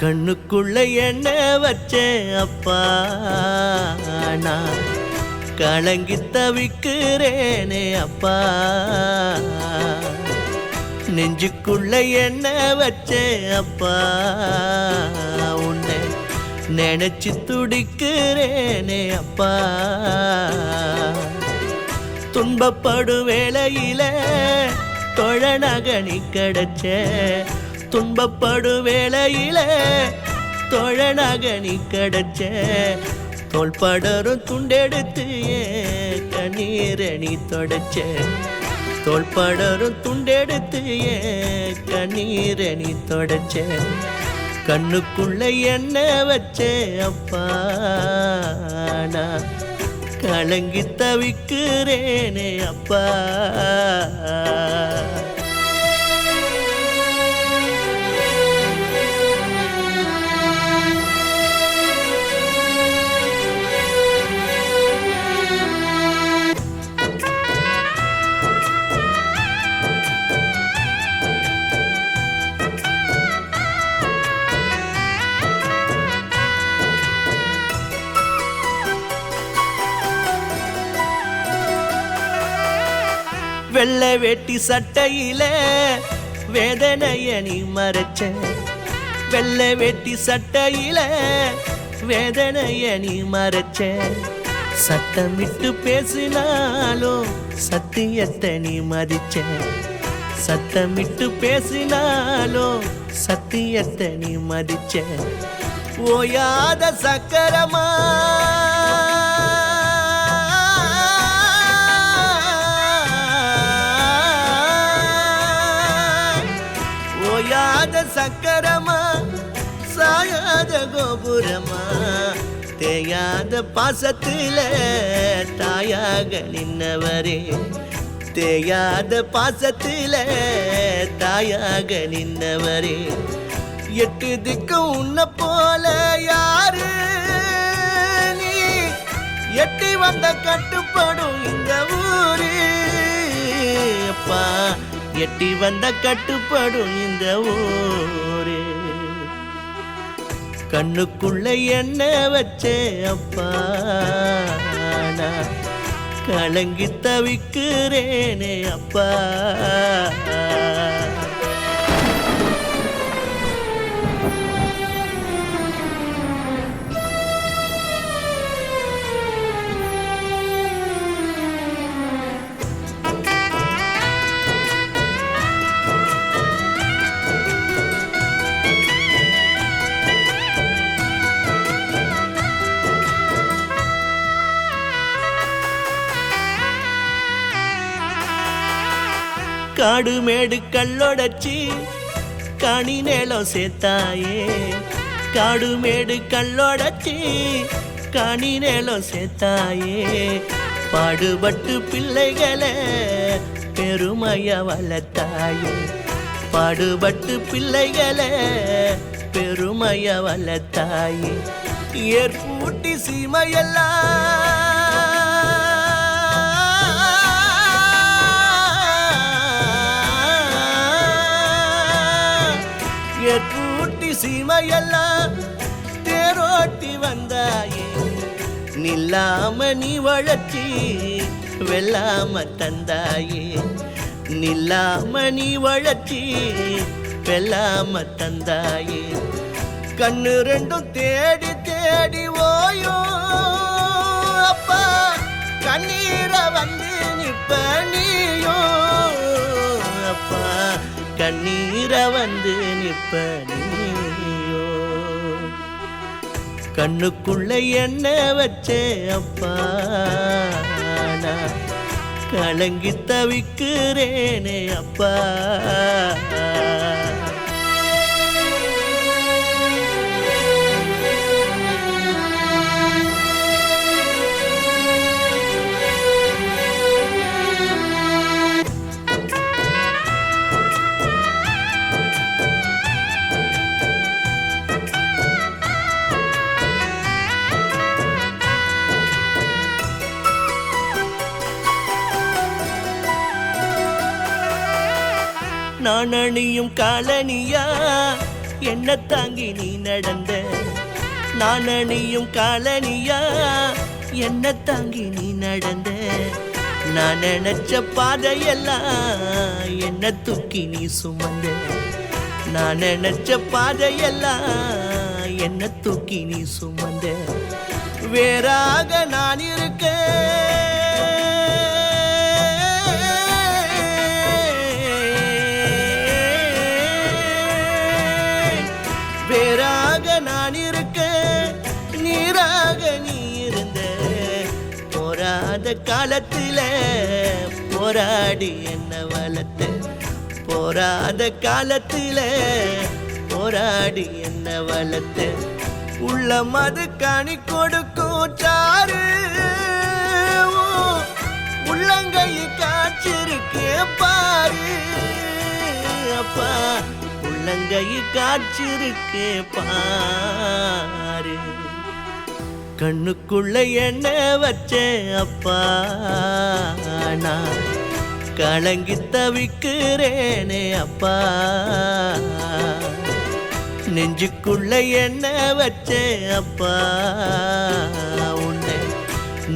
கண்ணுக்குள்ள என்ன வச்சே அப்பா நான் கலங்கி தவிக்கிறேனே அப்பா நெஞ்சுக்குள்ள என்ன வச்சே அப்பா உன்னை நினைச்சு துடிக்கிறேனே அப்பா துன்பப்படும் வேளையில தொழனாக நீ கிடைச்ச துன்பப்படும் வேளையில தொழனாக நீ கிடைச்ச தோள்படரும் துண்டெடுத்து கண்ணீரை நீ தொடச்ச தோள்படரும் துண்டெடுத்து கண்ணீரை நீ தொடச்ச கண்ணுக்குள்ள என்ன வச்சே அப்பா நான் கலங்கி தவிக்கிறேனே அப்பா வெள்ளை வேட்டி சட்டையில வேதனைய நீ மறைச்ச வெள்ளை வேட்டி சட்டையில வேதனைய நீ மறைச்ச சத்தமிட்டு பேசினாலும் சத்தியத்தை நீ மதிச்ச சத்தமிட்டு பேசினாலும் சத்தியத்தை நீ மதிச்ச ஓயாத சக்கரமா ஓயாத சக்கரமா சாயாத கோபுரமா தேயாத பாசத்தில தாயாக நின்னவரே தேயாத பாசத்தில தாயாக நின்னவரே எட்டு திக்கும் உன்னை போல யாரு நீ எட்டி வந்த கட்டுப்படும் இந்த ஊரு அப்பா எட்டி வந்த கட்டுப்படும் இந்த ஊரு கண்ணுக்குள்ள என்ன வச்சே அப்பா நான் கலங்கி தவிக்கிறேனே அப்பா காடு மேடு கல்லொடச்சி காணி நேலம் சேர்த்தாயே காடு மேடு கல்லொடச்சி காணி நேலம் சேர்த்தாயே பாடுபட்டு பிள்ளைகளை பெருமைய வளர்த்தாயே பாடுபட்டு பிள்ளைகளை பெருமைய வளர்த்தாயே ஏற்பூட்டி சீமையெல்லாம் ஏற்பூட்டி சீமையெல்லாம் தேரோட்டி வந்தாயே நில்லாம நீ வளர்ச்சி வெல்லாம தந்தாயே நில்லாம நீ வளர்ச்சி வெல்லாம தந்தாயே கண்ணு ரெண்டும் தேடி தேடி ஓயோ அப்பா கண்ணீரை வந்து நிப்ப நீயோ அப்பா கண்ணீரை வந்து நிப்ப நீயோ கண்ணுக்குள்ள என்ன வச்சே அப்பா நான் கலங்கி தவிக்கிறேனே அப்பா நான் அணியும் காலனியா என்ன தாங்கி நீ நடந்த நான் அணியும் காலனியா என்ன தாங்கி நீ நடந்த நான் நினைச்ச பாதையெல்லாம் என்ன தூக்கி நீ சுமந்த நான் நினைச்ச பாதையெல்லாம் என்ன தூக்கி நீ சுமந்த வேறாக நான் இருக்க வேறாக நான் இருக்க நீராக நீ இருந்த போராத காலத்தில போராடி என்ன வளர்த்த போராத காலத்தில போராடி என்ன வளர்த்த உள்ள மது காணி கொடுக்கும் சாரு உள்ளங்கையை காய்ச்சிருக்கே பாரு அப்பா உள்ளங்கையை காய்ச்சிருக்கே பாரு கண்ணுக்குள்ள என்ன வச்ச அப்பா நான் கலங்கி தவிக்கிறேனே அப்பா நெஞ்சுக்குள்ள என்ன வச்ச அப்பா உன்னை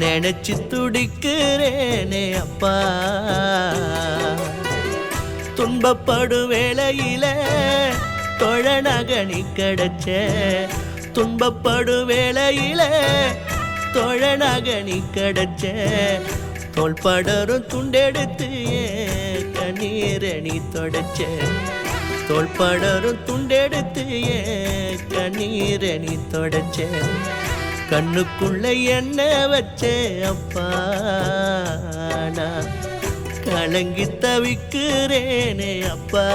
நினைச்சு துடிக்கிறேனே அப்பா துன்பப்படும் வேளையில தொழனாக நீ கிடைச்ச துன்பப்படும் வேளையில தொழனாக நீ கிடைச்ச தோல் படரும் துண்டெடுத்து கண்ணீரை நீ தொடச்ச தோல் படரும் துண்டெடுத்து கண்ணீரை நீ தொடச்ச கண்ணுக்குள்ள என்ன வச்ச அப்பா நான் கலங்கி தவிக்கிறேனே அப்பா